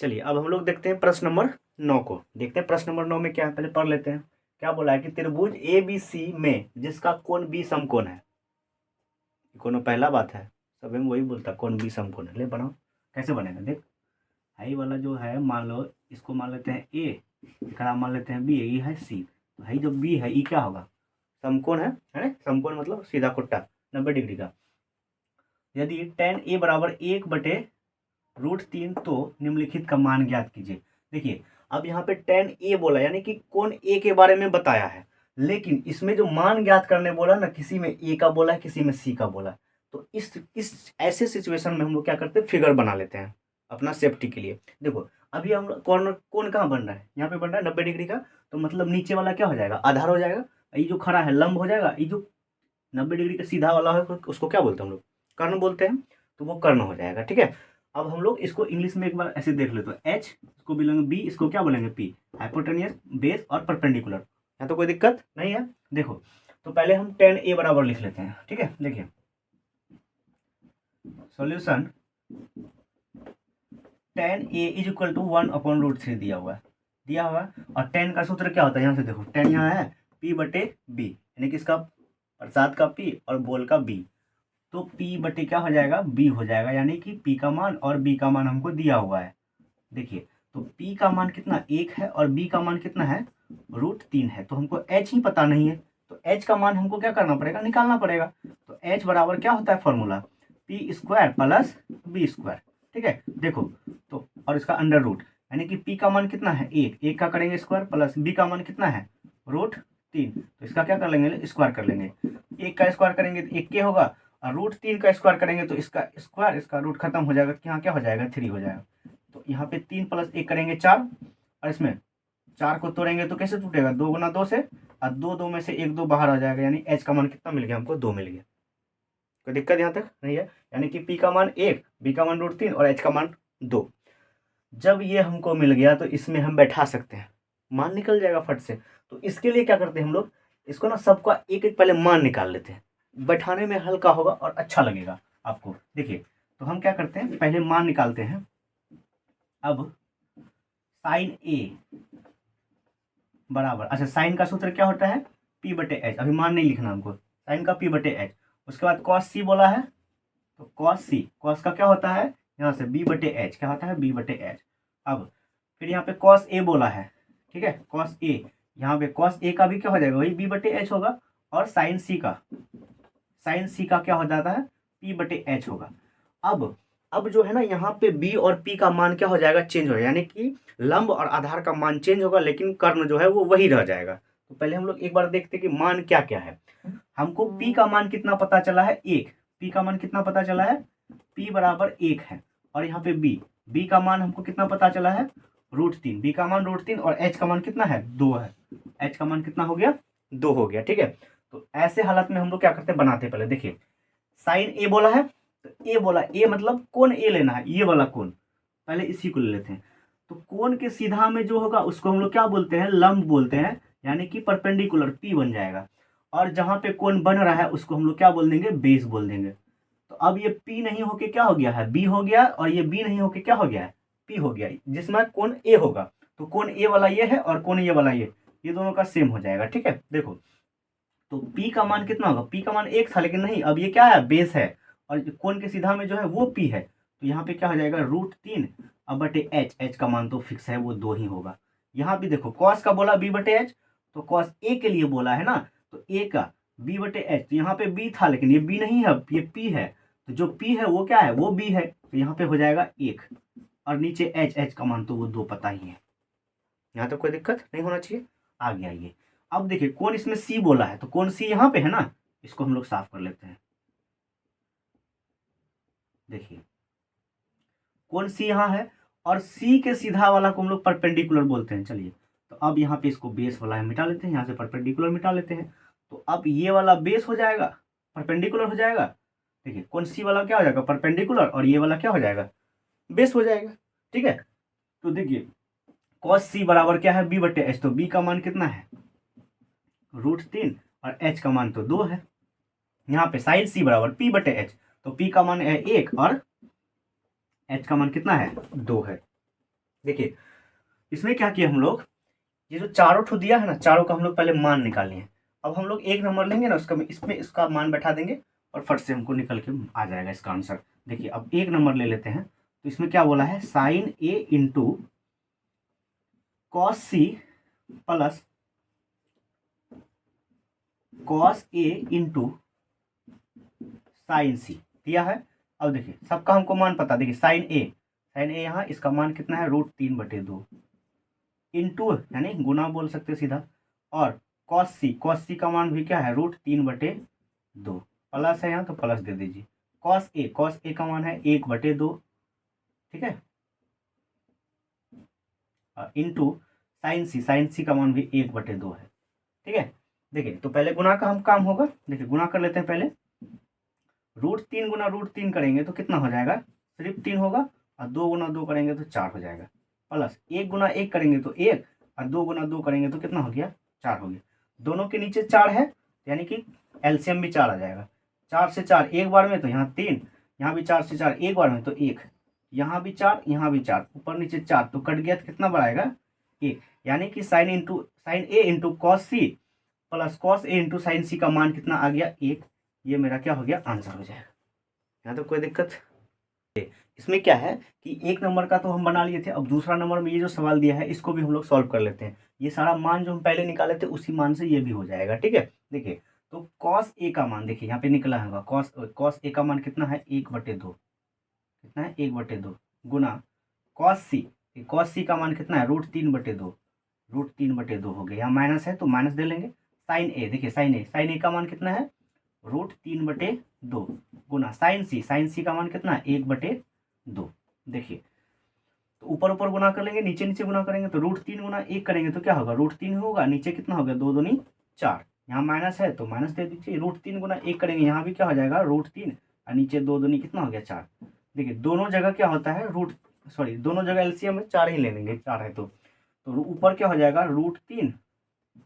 चलिए अब हम लोग देखते हैं प्रश्न नंबर 9 को। देखते हैं प्रश्न नंबर 9 में क्या है, पहले पढ़ लेते हैं। क्या बोला है कि त्रिभुज ए बी सी में जिसका कोण बी समकोण है। कोनो पहला बात है, सब में वही बोलता है कोण बी समकोण है। ले बनाओ, कैसे बनेगा देख। हाई वाला जो है मान लो इसको मान लेते हैं ए, खड़ा मान लेते हैं बी, ये है सी। तो हाई जो बी है ये क्या होगा, समकोण है ना। समकोण मतलब सीधा कुट्टा 90 डिग्री का। यदि tan ए बराबर 1/√3 तो निम्नलिखित का मान ज्ञात कीजिए। देखिए अब यहाँ पे tan ए बोला यानी कि कोण ए के बारे में बताया है, लेकिन इसमें जो मान ज्ञात करने बोला ना, किसी में ए का बोला है किसी में सी का बोला है। तो इस ऐसे सिचुएशन में हम लोग क्या करते हैं, फिगर बना लेते हैं अपना सेफ्टी के लिए। देखो अभी हम कॉर्नर कोण कहाँ बन रहा है, यहाँ पे बन रहा है 90 डिग्री का। तो मतलब नीचे वाला क्या हो जाएगा, आधार हो जाएगा। ये जो खड़ा है लंब हो जाएगा। ये जो 90 डिग्री का सीधा वाला है उसको क्या बोलते हैं हम लोग, कर्ण बोलते हैं। तो वो कर्ण हो जाएगा, ठीक है। अब हम लोग इसको इंग्लिश में एक बार ऐसे देख लेते हैं। एच इसको बोलेंगे बी, इसको क्या बोलेंगे पी। हाइपोटेनियस, बेस और परपेंडिकुलर, यहाँ तो कोई दिक्कत नहीं है। देखो तो पहले हम tan ए बराबर लिख लेते हैं, ठीक है। देखिए solution tan A is equal to 1/√3 दिया हुआ है, और tan का सूत्र क्या होता है, यहाँ से देखो tan यहाँ है P/B, यानी कि इसका प्रसाद का P और बोल का B। तो P/, क्या हो जाएगा, B हो जाएगा, यानी कि P का मान और B का मान हमको दिया हुआ है। देखिए तो P का मान कितना 1 है और B का मान कितना है √3 है। तो हमको H ही पता नहीं है, तो H का मान हमको क्या करना पड़ेगा, निकालना पड़ेगा। तो H बराबर क्या होता है फॉर्मूला, P² + B², ठीक है। देखो तो और इसका अंडर रूट, यानी कि P का मान कितना है 1 का करेंगे स्क्वायर, प्लस B का मान कितना है √3। तो इसका क्या कर लेंगे, स्क्वायर कर लेंगे। 1 का स्क्वायर करेंगे तो 1 के होगा, और √3 का स्क्वायर करेंगे तो इसका स्क्वायर, इसका रूट खत्म हो जाएगा, यहाँ क्या हो जाएगा 3 हो जाएगा। तो यहाँ पे 3 + 1 करेंगे 4, और इसमें 4 को तोड़ेंगे तो कैसे टूटेगा, 2 × 2 से, और 2 में से 1 2 बाहर आ जाएगा, यानी H का मान कितना मिल गया हमको 2 मिल गया। कोई दिक्कत यहाँ तक नहीं है, यानी कि P का मान 1, B का मान √3 और H का मान 2। जब ये हमको मिल गया तो इसमें हम बैठा सकते हैं, मान निकल जाएगा फट से। तो इसके लिए क्या करते हैं हम लोग, इसको ना सबका एक एक पहले मान निकाल लेते हैं, बैठाने में हल्का होगा और अच्छा लगेगा आपको। देखिए तो हम क्या करते हैं, पहले मान निकालते हैं। अब साइन ए बराबर, अच्छा साइन का सूत्र क्या होता है P/H, अभी मान नहीं लिखना हमको, साइन का P/H। उसके बाद cos C बोला है, तो cos C, cos का क्या होता है यहाँ से B/H, क्या होता है B/H। अब फिर यहाँ पे cos A बोला है, ठीक है, cos A, यहाँ पे cos A का भी क्या हो जाएगा वही B/H होगा, और साइन C का क्या हो जाता है P/H होगा। अब जो है ना यहाँ पे B और P का मान क्या हो जाएगा, चेंज हो जाएगा, यानी कि लंब और आधार का मान चेंज होगा, लेकिन कर्ण जो है वो वही रह जाएगा। तो पहले हम लोग एक बार देखते हैं कि मान क्या क्या है। हमको P का मान कितना पता चला है 1, P का मान कितना पता चला है, P बराबर 1 है। और यहाँ पे B का मान हमको कितना पता चला है √3, B का मान √3, और H का मान कितना है 2 है। H का मान कितना हो गया 2 हो गया, ठीक है। तो ऐसे हालत में हम लोग क्या करते हैं, बनाते हैं पहले। देखिए साइन A बोला है, तो ए बोला, ए मतलब कोण ए लेना है, ये वाला कोण, पहले इसी को ले लेते हैं। तो कोण के सीधा में जो होगा उसको हम लोग क्या बोलते हैं, लंब बोलते हैं, यानी कि परपेंडिकुलर P बन जाएगा। और जहां पे कोण बन रहा है उसको हम लोग क्या बोल देंगे, बेस बोल देंगे। तो अब ये P नहीं होके क्या हो गया है B हो गया, और ये B नहीं होके क्या हो गया है P हो गया, जिसमें कोण A होगा। तो कोण A वाला ये है और कोण ये वाला ये दोनों का सेम हो जाएगा, ठीक है। देखो तो P का मान कितना होगा, P का मान 1 था, लेकिन नहीं, अब ये क्या है बेस है, और कोण के सीधा में जो है वो P है। तो यहाँ पे क्या हो जाएगा √3 H का मान तो फिक्स है, वो 2 ही होगा। यहाँ भी देखो cos का बोला B/H, तो cos A के लिए बोला है ना, तो A का B/H, तो यहाँ पे B था लेकिन ये B नहीं है, ये P है। तो जो P है वो क्या है, वो B है, तो यहाँ पे हो जाएगा 1, और नीचे H का मान तो वो 2 पता ही है। यहाँ तो कोई दिक्कत नहीं होना चाहिए। आगे आइए, अब देखिए कौन इसमें C बोला है, तो कौन C यहाँ पे है ना, इसको हम लोग साफ कर लेते हैं। देखिए कौन C यहाँ है, और C के सीधा वाला को हम लोग परपेंडिकुलर बोलते हैं। चलिए तो अब यहाँ पे इसको बेस वाला है मिटा लेते हैं, यहाँ से परपेंडिकुलर मिटा लेते हैं। तो अब ये वाला बेस हो जाएगा, परपेंडिकुलर हो जाएगा। देखिए कौन C वाला क्या हो जाएगा परपेंडिकुलर, और ये वाला क्या हो जाएगा बेस हो जाएगा, ठीक है। तो देखिए cos C बराबर क्या है B/H, तो B का मान कितना है √3, और H का मान तो 2 है। यहाँ पे साइन C बराबर P/H, तो P का मान है 1 और H का मान कितना है 2 है। देखिए इसमें क्या किया हम लोग, ये जो चारों ठो दिया है ना, चारों का हम लोग पहले मान निकाले हैं। अब हम लोग एक नंबर लेंगे ना, उसका इसमें इसका मान बैठा देंगे और फट से हमको निकल के आ जाएगा इसका आंसर। देखिए अब एक नंबर ले लेते हैं, तो इसमें क्या बोला है, sine A into cos C plus cos A into sine C दिया है। अब देखिए सबका हमको मान पता, देखिए साइन ए यहाँ इसका मान कितना है, √3/2 इंटू यानी गुना बोल सकते सीधा, और कॉस सी का मान भी क्या है, √3/2 प्लस है यहाँ तो प्लस दे दीजिए। कॉस ए का मान है 1/2, ठीक है, इंटू साइन सी का मान भी 1/2 है, ठीक है। देखिए तो पहले गुना का हम काम होगा, देखिए गुना कर लेते हैं पहले। √3 गुना √3 करेंगे तो कितना हो जाएगा, सिर्फ 3 होगा, और 2 गुना 2 करेंगे तो 4 हो जाएगा, प्लस 1 गुना 1 करेंगे तो 1, और 2 गुना 2 करेंगे तो कितना हो गया, 4 हो गया। दोनों के नीचे 4 है, यानी कि एलसीएम भी 4 आ जाएगा। 4 से 4 एक बार में तो यहाँ 3, यहाँ भी 4 से 4 एक बार में तो 1, यहाँ भी 4, यहाँ भी 4, ऊपर नीचे 4 तो कट गया तो कितना बढ़ाएगा, 1। यानी कि sine A into cos C plus cos A into sine C का मान कितना आ गया, 1। ये मेरा क्या हो गया, आंसर हो जाएगा। यहाँ तो कोई दिक्कत। इसमें क्या है कि एक नंबर का तो हम बना लिए थे, अब दूसरा नंबर में ये जो सवाल दिया है इसको भी हम लोग सॉल्व कर लेते हैं। ये सारा मान जो हम पहले निकाले थे उसी मान से ये भी हो जाएगा, ठीक है। देखिए तो कॉस ए का मान देखिए यहाँ पे निकला होगा, कॉस ए का मान कितना है, 1/2, कितना है, 1/2 गुना कॉस सी का मान कितना है, √3/2 हो गया, यहाँ माइनस है तो माइनस दे लेंगे। देखिए साइन ए का मान कितना है, √3/2 गुना साइन सी का मान कितना है, 1/2। देखिए तो ऊपर ऊपर गुना कर लेंगे, नीचे नीचे गुना करेंगे तो √3 गुना 1 करेंगे तो क्या होगा, √3 होगा, नीचे कितना होगा, 2 दूनी 4, यहाँ माइनस है तो माइनस दे दीजिए। √3 गुना 1 करेंगे, यहाँ भी क्या हो जाएगा, √3, और नीचे 2 दूनी कितना हो गया, 4। देखिए दोनों जगह क्या होता है, दोनों जगह एलसीएम में 4 ही ले लेंगे, 4 है तो ऊपर क्या हो जाएगा, √3,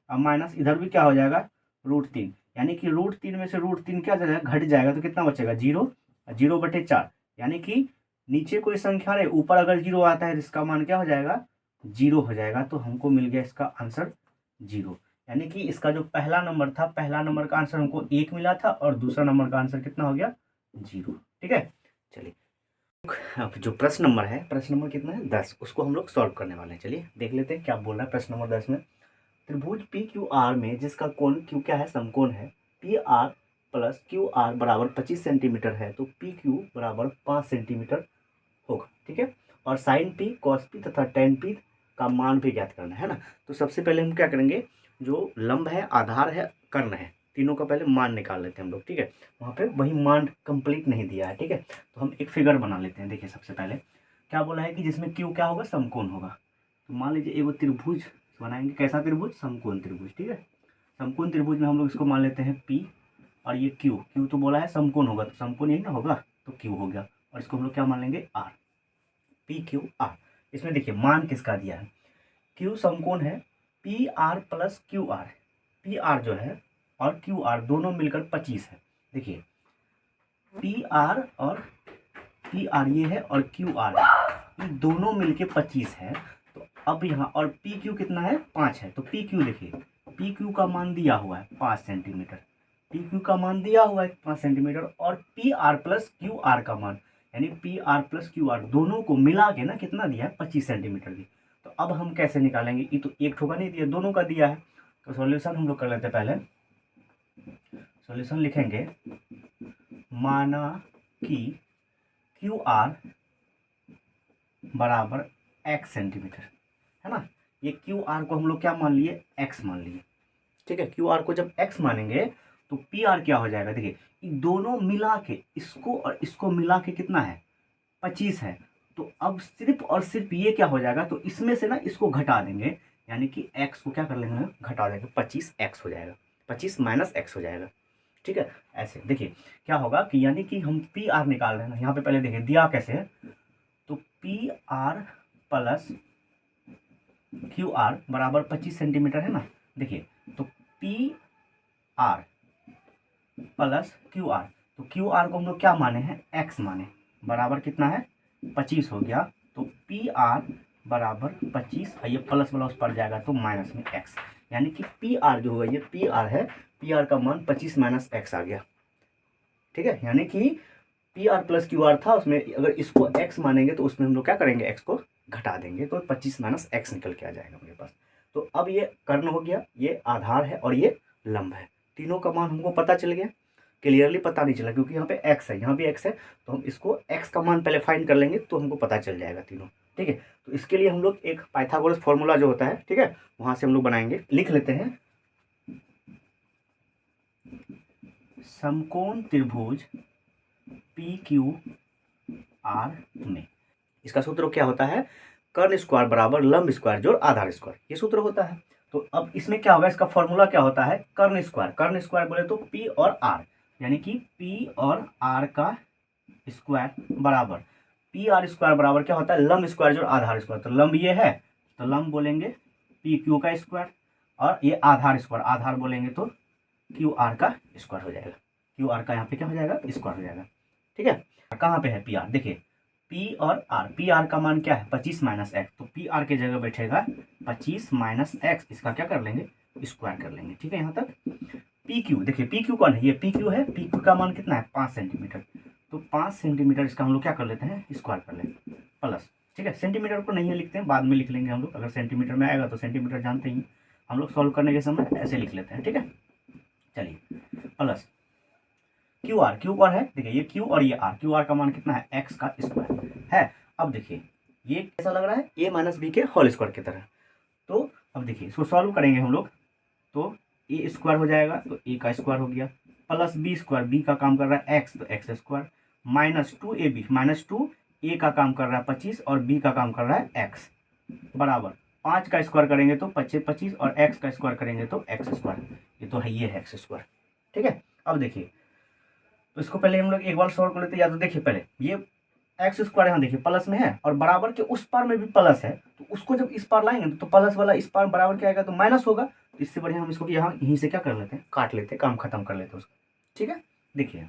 अब माइनस इधर भी क्या हो जाएगा, √3, यानी कि √3 में से √3 क्या जाएगा, घट जाएगा तो कितना बचेगा, 0, 0/4, यानी कि नीचे कोई संख्या रहे ऊपर अगर 0 आता है तो इसका मान क्या हो जाएगा, 0 हो जाएगा। तो हमको मिल गया इसका आंसर 0, यानी कि इसका जो पहला नंबर था, पहला नंबर का आंसर हमको 1 मिला था और दूसरा नंबर का आंसर कितना हो गया, 0, ठीक है। चलिए अब जो प्रश्न नंबर है, प्रश्न नंबर कितना है, 10, उसको हम लोग सॉल्व करने वाले हैं। चलिए देख लेते हैं क्या बोल रहा है प्रश्न नंबर 10 में। त्रिभुज पी क्यू आर में जिसका कोण क्यू क्या है, समकोण है, P R plus Q R बराबर 25 सेंटीमीटर है, तो पी क्यू बराबर 5 सेंटीमीटर होगा, ठीक है। और साइन पी, कॉस पी तथा टेन पी का मान भी ज्ञात करना है ना। तो सबसे पहले हम क्या करेंगे, जो लंब है, आधार है, कर्ण है, तीनों का पहले मान निकाल लेते हैं हम लोग, ठीक है। वहाँ पे वही मान कंप्लीट नहीं दिया है, ठीक है। तो हम एक फिगर बना लेते हैं। देखिए सबसे पहले क्या बोला है कि जिसमें क्यू क्या होगा, समकोण होगा। तो मान लीजिए एगो त्रिभुज बनाएंगे, कैसा त्रिभुज, समकोण त्रिभुज, ठीक है। समकोण त्रिभुज में हम लोग इसको मान लेते हैं पी, और ये क्यू तो बोला है समकोण होगा, तो समकोण यही ना होगा, तो क्यू हो गया, और इसको हम लोग क्या मान लेंगे, आर, पी क्यू आर। इसमें देखिए मान किसका दिया है, क्यू समकोण है, P R plus Q R, P R जो है और क्यू आर दोनों मिलकर 25 है। देखिए पी आर और पी आर ये है और क्यू आर है, ये दोनों मिलके 25 है। तो अब यहाँ और पी क्यू कितना है, 5 है, तो पी क्यू देखिए, पी क्यू का मान दिया हुआ है 5 सेंटीमीटर, पी क्यू का मान दिया हुआ है 5 सेंटीमीटर, और P R plus Q R का मान, यानी P R plus Q R दोनों को मिला के ना कितना दिया है, 25 सेंटीमीटर दी। तो अब हम कैसे निकालेंगे, ये तो एक ठोका नहीं दिया, दोनों का दिया है। तो सॉल्यूशन हम लोग कर लेते हैं, पहले सॉल्यूशन लिखेंगे, माना कि क्यू आर बराबर x सेंटीमीटर है ना। ये क्यू आर को हम लोग क्या मान लिए, x मान लिए, ठीक है। क्यू आर को जब x मानेंगे तो पी आर क्या हो जाएगा, देखिए दोनों मिला के, इसको और इसको मिला के कितना है, 25 है। तो अब सिर्फ और सिर्फ ये क्या हो जाएगा, तो इसमें से ना इसको घटा देंगे, यानी कि x को क्या कर लेंगे ना, घटा देंगे, 25x हो जाएगा, 25 माइनस x हो जाएगा, ठीक है। ऐसे देखिए क्या होगा कि यानी कि हम पी आर निकाल रहे हैं, यहाँ पे पहले देखिए दिया कैसे है, तो P R plus Q R बराबर 25 सेंटीमीटर है ना। देखिए तो P R plus Q R, तो क्यू आर को हम लोग क्या माने हैं, एक्स माने, बराबर कितना है, 25 हो गया। तो पी आर बराबर 25 और ये प्लस वाला उस पर जाएगा तो माइनस में x, यानी कि पी आर जो होगा, ये पी आर है, पी आर का मान 25 माइनस एक्स आ गया। ठीक है, यानी कि P R plus Q R था, उसमें अगर इसको x मानेंगे तो उसमें हम लोग क्या करेंगे, x को घटा देंगे तो 25 माइनस एक्स निकल के आ जाएगा मेरे पास। तो अब ये कर्ण हो गया, ये आधार है और ये लंब है, तीनों का मान हमको पता चल गया। क्लियरली पता नहीं चला क्योंकि यहाँ पे x है, यहाँ भी x है, तो हम इसको x का मान पहले फाइंड कर लेंगे तो हमको पता चल जाएगा तीनों। ठीक है, तो इसके लिए हम लोग एक पाइथागोरस फॉर्मूला जो होता है, ठीक है, वहाँ से हम लोग बनाएंगे, लिख लेते हैं। समकोण त्रिभुज पी क्यू आर में इसका सूत्र क्या होता है, कर्ण स्क्वायर बराबर लंब स्क्वायर जोड़ आधार स्क्वायर, ये सूत्र होता है। तो अब इसमें क्या होगा, इसका फॉर्मूला क्या होता है, कर्ण स्क्वायर, कर्ण स्क्वायर बोले तो पी और आर, यानी कि पी और आर का स्क्वायर बराबर पी आर स्क्वायर बराबर क्या होता है, लंब स्क्वायर जोड़ आधार स्क्वायर। तो लंब ये है तो लंब बोलेंगे पी क्यू का स्क्वायर, और ये आधार स्क्वायर, आधार बोलेंगे तो क्यू आर का स्क्वायर हो जाएगा, क्यू आर का यहाँ पे क्या हो जाएगा, स्क्वायर हो जाएगा। ठीक है, कहाँ पे है पी आर, देखिए पी और आर, पी आर का मान क्या है 25 माइनस एक्स, तो पी आर के जगह बैठेगा 25 माइनस एक्स, इसका क्या कर लेंगे, स्क्वायर कर लेंगे। ठीक है, यहाँ तक। पी क्यू, देखिए पी क्यू कौन है, ये पी क्यू है, पी क्यू का मान कितना है 5 सेंटीमीटर, तो 5 सेंटीमीटर इसका हम लोग क्या कर लेते हैं, स्क्वायर कर लेंगे प्लस। ठीक है, सेंटीमीटर को नहीं लिखते हैं, बाद में लिख लेंगे हम लोग, अगर सेंटीमीटर में आएगा तो सेंटीमीटर जानते ही हम लोग सॉल्व करने के समय ऐसे लिख लेते हैं। ठीक है, चलिए प्लस क्यू आर, क्यू कौन है, देखिए ये क्यू और ये आर, क्यू आर का मान कितना है एक्स का स्क्वायर है। अब देखिए ये कैसा लग रहा है, ए माइनस बी के होल स्क्वायर की तरह। तो अब देखिए इसको सॉल्व करेंगे हम लोग, तो ए स्क्वायर हो जाएगा, तो ए का स्क्वायर हो गया, प्लस बी स्क्वायर, बी का काम कर रहा है एक्स, तो x square, minus 2ab, minus 2 ए का काम कर रहा है 25 और बी का काम कर रहा है एक्स, बराबर 5 का स्क्वायर करेंगे तो 25 और एक्स का स्क्वायर करेंगे तो एक्स स्क्वायर, ये तो है, ये है एक्स स्क्वायर। ठीक है, अब देखिए तो इसको पहले हम लोग एक बार सॉल्व कर लेते हैं, या तो देखिए पहले ये एक्स स्क्वायर यहाँ देखिए प्लस में है और बराबर के उस पार में भी प्लस है, तो उसको जब इस पार लाएंगे तो प्लस वाला इस पार बराबर क्या आएगा, तो माइनस होगा, तो इससे बढ़िया हम इसको यहाँ यहीं से क्या कर लेते हैं, काट लेते हैं, काम खत्म कर लेते हैं उसका। ठीक है, देखिए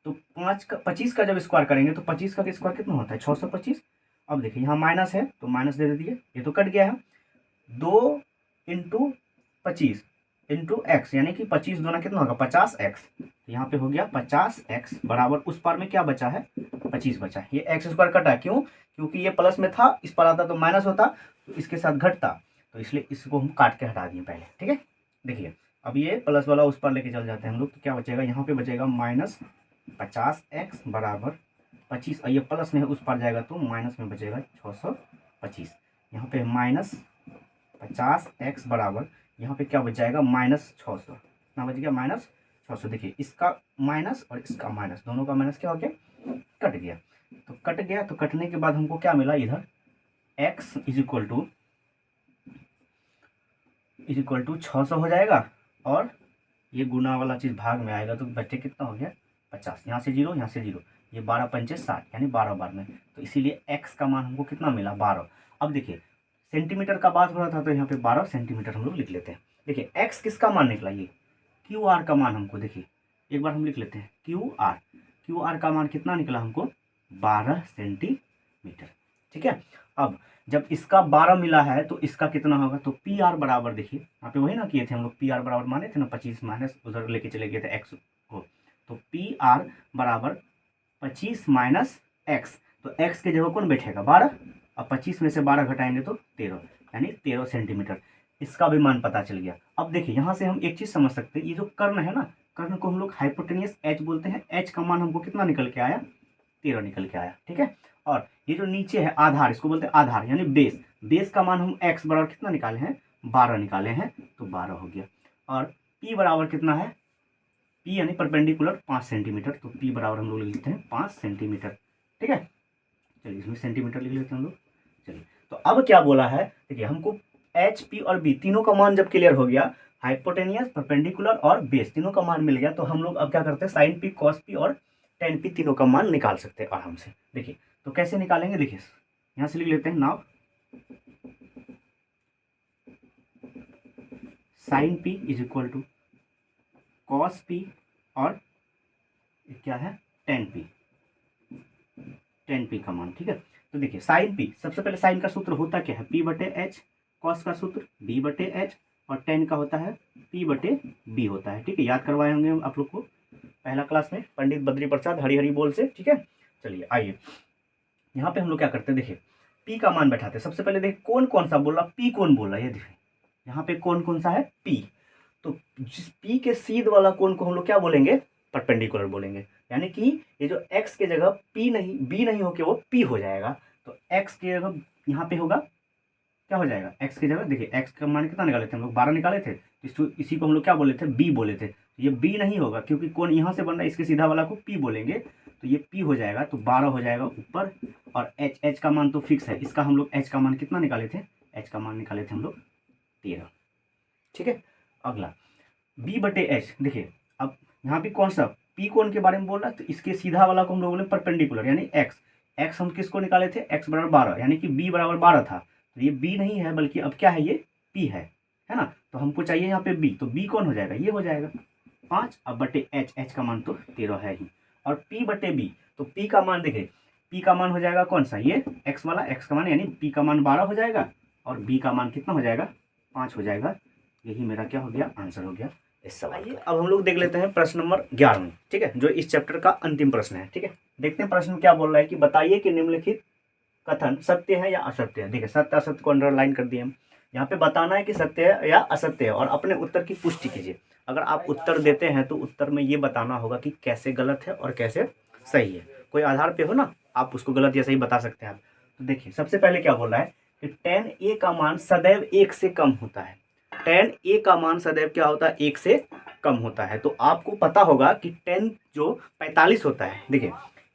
तो 25 का जब स्क्वायर करेंगे तो 25 का स्क्वायर कितना होता है 625। अब देखिए यहाँ माइनस है तो माइनस दे दिए, ये तो कट गया है, 2 × 25 इंटू एक्स, यानी कि 25 दूना कितना होगा 50x, यहाँ पे हो गया 50x बराबर उस पार में क्या बचा है 25 बचा, ये एक्स स्क्वायर कटा, क्यों, क्योंकि ये प्लस में था, इस पर आता तो माइनस होता, तो इसके साथ घटता, तो इसलिए इसको हम काट के हटा दिए पहले। ठीक है, देखिए अब ये प्लस वाला उस पर लेके चल जाते हैं हम लोग, तो क्या बचेगा, यहाँ पे बचेगा माइनस 50x बराबर 25, और ये प्लस में है उस पर जाएगा तो माइनस में बचेगा 625, यहाँ पे माइनस 50x बराबर यहाँ पे क्या बच जाएगा माइनस 600, कितना बच गया माइनस 600। देखिए इसका माइनस और इसका माइनस, दोनों का माइनस क्या हो गया, कट गया, तो कट गया, तो कटने के बाद हमको क्या मिला, इधर x इज इक्वल टू 600 हो जाएगा, और ये गुना वाला चीज़ भाग में आएगा तो बच्चे कितना हो गया 50, यहाँ से 0 यहाँ से 0, ये 12 पंचे 60, यानी 12 बार में, तो इसीलिए x का मान हमको कितना मिला 12। अब देखिए सेंटीमीटर का बात हो रहा था तो यहाँ पे 12 सेंटीमीटर हम लोग लिख लेते हैं। देखिए x किसका मान निकला, ये क्यू आर का मान हमको, देखिए एक बार हम लिख लेते हैं क्यू आर का मान कितना निकला हमको 12 सेंटीमीटर। ठीक है, अब जब इसका 12 मिला है तो इसका कितना होगा, तो पी आर बराबर, देखिए यहाँ पे वही ना किए थे हम लोग, पी आर बराबर माने थे ना 25 माइनस उधर लेके चले गए थे एक्स को, तो पी आर बराबर 25 माइनस एक्स, तो एक्स के जगह कौन बैठेगा 12, अब 25 में से 12 घटाएंगे तो 13, यानी 13 सेंटीमीटर, इसका भी मान पता चल गया। अब देखिए यहाँ से हम एक चीज़ समझ सकते हैं, ये जो कर्ण है ना, कर्ण को हम लोग हाइपोटेनियस एच बोलते हैं, एच का मान हमको कितना निकल के आया 13 निकल के आया। ठीक है, और ये जो नीचे है आधार, इसको बोलते हैं आधार, यानी बेस, बेस का मान हम एक्स बराबर कितना निकाले हैं 12 निकाले हैं, तो 12 हो गया, और पी बराबर कितना है, पी यानी परपेंडिकुलर 5 सेंटीमीटर, तो पी बराबर हम लोग लिख लेते हैं 5 सेंटीमीटर। ठीक है, चलिए इसमें सेंटीमीटर लिख लेते हैं हम लोग। चलिए तो अब क्या बोला है, देखिए हमको एच पी और बी तीनों का मान जब क्लियर हो गया, हाइपोटेनियस परपेंडिकुलर और बेस तीनों का मान मिल गया, तो हम लोग अब क्या करते हैं साइन पी कॉस पी और टेन पी तीनों का मान निकाल सकते हैं आराम से। देखिए तो कैसे निकालेंगे, देखिए यहाँ से लिख लेते हैं now sine P is equal to cos P और क्या है टेन पी का मान। ठीक है, तो देखिए साइन पी, सबसे पहले साइन का सूत्र होता क्या है, पी बटे एच, कॉस का सूत्र बी बटे एच, और टेन का होता है पी बटे बी होता है। ठीक है, याद करवाए होंगे आप लोग को पहला क्लास में पंडित बद्री प्रसाद हरी हरी बोल से। ठीक है, चलिए आइए यहाँ पे हम लोग क्या करते हैं, देखिए पी का मान बैठाते हैं। सबसे पहले देखिए कौन कौन सा बोल रहा, पी कौन बोल रहा है, ये देखिए यहाँ पे कौन कौन सा है, पी। तो जिस पी के सीध वाला कोण को हम लोग क्या बोलेंगे, परपेंडिकुलर बोलेंगे। यानी कि ये जो x के जगह p नहीं b नहीं होके वो p हो जाएगा। तो x के जगह यहाँ पे होगा क्या हो जाएगा, x की जगह देखिए x का मान कितना निकाले थे हम लोग, 12 निकाले थे। इसी को हम लोग क्या बोले थे, b बोले थे। तो ये b नहीं होगा क्योंकि कौन यहाँ से बन रहा है, इसके सीधा वाला को p बोलेंगे, तो ये p हो जाएगा। तो 12 हो जाएगा ऊपर, और h का मान तो फिक्स है, इसका हम लोग h का मान कितना निकाले थे, h का मान निकाले थे हम लोग 13। ठीक है, अगला b बटे एच। देखिए अब यहाँ पे कौन सा p कोण के बारे में बोल रहा है, तो इसके सीधा वाला को हम लोग बोले परपेंडिकुलर, यानी x हम किसको निकाले थे, x बराबर 12, यानी कि b बराबर 12 था। तो ये b नहीं है बल्कि अब क्या है, ये p है ना। तो हमको चाहिए यहाँ पे b, तो b कौन हो जाएगा, ये हो जाएगा 5। अब बटे h का मान तो 13 है ही। और p बटे b, तो p का मान देखिए, p का मान हो जाएगा कौन सा, ये x वाला, x का मान यानी p का मान 12 हो जाएगा, और b का मान कितना हो जाएगा, 5 हो जाएगा। यही मेरा क्या हो गया, आंसर हो गया इस सवाल का। अब हम लोग देख लेते हैं प्रश्न नंबर 11, ठीक है, जो इस चैप्टर का अंतिम प्रश्न है। ठीक है, देखते हैं प्रश्न क्या बोल रहा है कि बताइए कि निम्नलिखित कथन सत्य है या असत्य है। देखिए सत्य असत्य को अंडरलाइन कर दिए हम। यहाँ पे बताना है कि सत्य है या असत्य है, और अपने उत्तर की पुष्टि कीजिए। अगर आप उत्तर देते हैं तो उत्तर में ये बताना होगा कि कैसे गलत है और कैसे सही है। कोई आधार पे हो ना, आप उसको गलत या सही बता सकते हैं आप। तो देखिए सबसे पहले क्या बोल रहा है कि tan a का मान सदैव 1 से कम होता है। tan a का मान सदैव क्या होता है, 1 से कम होता है। तो आपको पता होगा कि tan जो 45 होता है, देखिए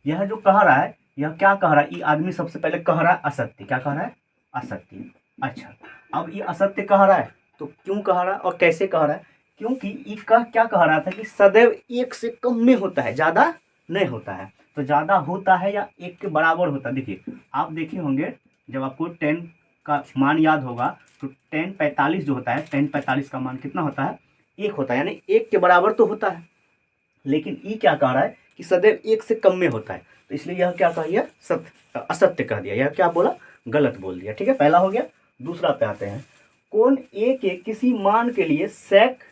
यह जो कह रहा है, यह क्या कह रहा है, ये आदमी सबसे पहले कह रहा है असत्य। क्या कह रहा है, असत्य। अच्छा, अब ये असत्य कह रहा है तो क्यों कह रहा है और कैसे कह रहा है, क्योंकि ये क्या कह रहा था कि सदैव 1 से कम में होता है, ज़्यादा नहीं होता है। तो ज़्यादा होता है या 1 के बराबर होता है। देखिए आप देखे होंगे जब आपको 10 का मान याद होगा तो 10 45 जो होता है, 10 45 का मान कितना होता है, 1 होता है, यानी 1 के बराबर तो होता है। लेकिन ये क्या कह रहा है कि सदैव 1 से कम में होता है, तो इसलिए यह क्या कह दिया, सत्य असत्य कह दिया। यह क्या बोला, गलत बोल दिया। ठीक है, पहला हो गया। दूसरा पे आते हैं, कोण ए के किसी मान के लिए sec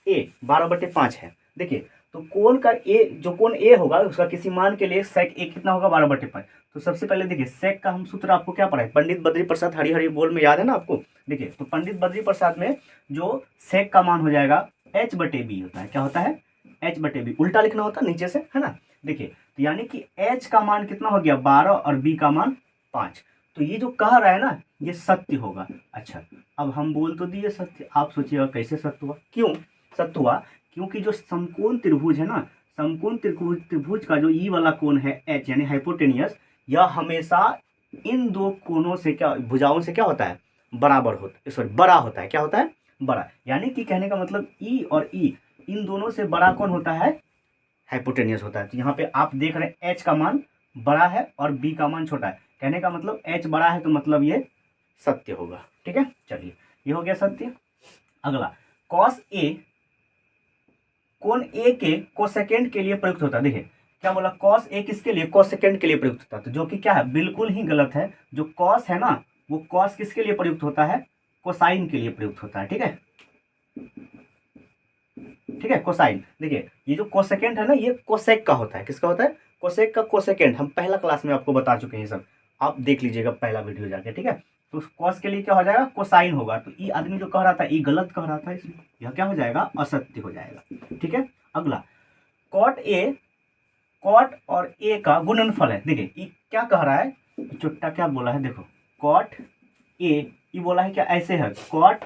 a 12/5 है। देखिए तो कोण का ए, जो कोण ए होगा उसका किसी मान के लिए sec a कितना होगा, 12/5। तो सबसे पहले देखिए sec का हम सूत्र आपको क्या पढ़ा है, पंडित बद्री प्रसाद हरी हरी बोल में याद है ना आपको। देखिए तो पंडित बद्री प्रसाद में जो sec का मान हो जाएगा h/b होता है। क्या होता है, h/b, उल्टा लिखना होता है नीचे से, है ना। देखिए तो यानी कि h का मान कितना हो गया 12 और b का मान 5। तो ये जो कह रहा है ना ये सत्य होगा। अच्छा, अब हम बोल तो दिए सत्य, आप सोचिएगा कैसे सत्य हुआ, क्यों सत्य हुआ, क्योंकि जो समकोण त्रिभुज है ना, समकोण त्रिभुज का जो ई वाला कोण है h यानी हाइपोटेनियस, यह हमेशा इन दो कोणों से क्या, भुजाओं से क्या होता है, बराबर होता, सॉरी बड़ा होता है। क्या होता है, बड़ा। यानी कि कहने का मतलब ई और ई इन दोनों से बड़ा कौन होता है, हाइपोटेनियस होता है। तो यहाँ पे आप देख रहे हैं h का मान बड़ा है और b का मान छोटा है, कहने का मतलब h बड़ा है तो मतलब ये सत्य होगा। ठीक है, चलिए ये हो गया सत्य। अगला, cos a कोण a के कोसेकेंड के लिए प्रयुक्त होता है। देखिए क्या बोला, cos a किसके लिए, कोसेकेंड के लिए प्रयुक्त होता है, तो जो कि क्या है, बिल्कुल ही गलत है। जो cos है ना, वो cos किसके लिए प्रयुक्त होता है, कोसाइन के लिए प्रयुक्त होता है। ठीक है, ठीक है, कोसाइन। देखिए ये जो कोसेकेंड है ना, ये कोसेक का होता है। किसका होता है, कोसेक का कोसेकेंड। हम पहला क्लास में आपको बता चुके हैं सब, आप देख लीजिएगा पहला वीडियो जाके। ठीक है, तो कॉस के लिए क्या हो जाएगा, कोसाइन होगा। तो ये आदमी जो कह रहा था ये गलत कह रहा था, इसलिए यह क्या हो जाएगा, असत्य हो जाएगा। ठीक है, अगला, कॉट और ए का गुणनफल है। देखिए ये क्या कह रहा है, चुट्टा क्या बोला है, देखो कॉट ए, ये बोला है क्या ऐसे है, कॉट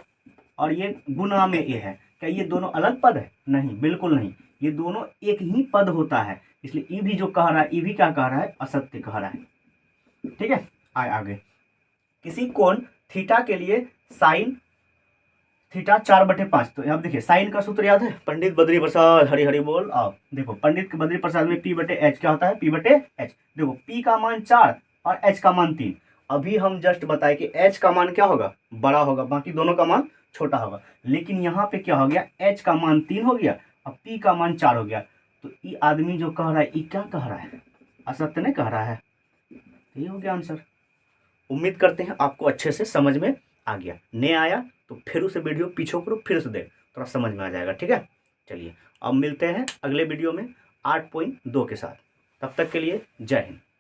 और ये गुना में ए है। क्या ये दोनों अलग पद है, नहीं बिल्कुल नहीं, ये दोनों एक ही पद होता है। इसलिए ई भी जो कह रहा है, ई भी क्या कह रहा है, असत्य कह रहा है। ठीक है, आगे, किसी कोण थीटा के लिए साइन थीटा 4/5। तो अब देखिए साइन का सूत्र याद है, पंडित बद्री प्रसाद हरी हरी बोल। आओ देखो पंडित बद्री प्रसाद में p/h क्या होता है, p/h। देखो p का मान 4 और h का मान 3। अभी हम जस्ट बताए कि h का मान क्या होगा, बड़ा होगा, बाकी दोनों का मान छोटा होगा। लेकिन यहाँ पे क्या हो गया, h का मान 3 हो गया और p का मान 4 हो गया। तो ये आदमी जो कह रहा है, ये क्या कह रहा है, असत्य नहीं कह रहा है। यही हो गया आंसर। उम्मीद करते हैं आपको अच्छे से समझ में आ गया। नहीं आया तो फिर उसे वीडियो पीछे करो, फिर से देख, थोड़ा समझ में आ जाएगा। ठीक है, चलिए अब मिलते हैं अगले वीडियो में 8.2 के साथ। तब तक के लिए जय हिंद।